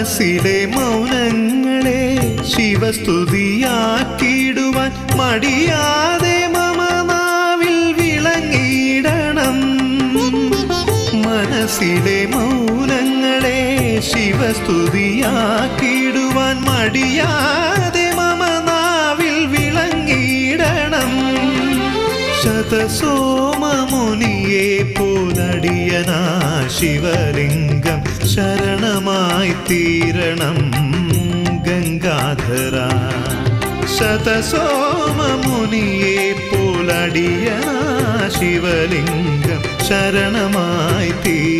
മനസ്സിലെ മൗനങ്ങളെ ശിവസ്തുതിയാക്കിടുവാൻ മടിയാതെ മമ നാവിൽ വിളങ്ങിടണം. മനസ്സിലെ മൗനങ്ങളെ ശിവസ്തുതിയാക്കിടുവാൻ മടിയാതെ മമ നാവിൽ വിളങ്ങിടണം. ശതസോമമുനിയെ പോലടിയനാ ശിവലിംഗം ശരണമായി തീരണം ഗംഗാധര. ശതസോമമുനിയെ പോലടിയനാ ശിവലിംഗം ശരണമായി തീരണം.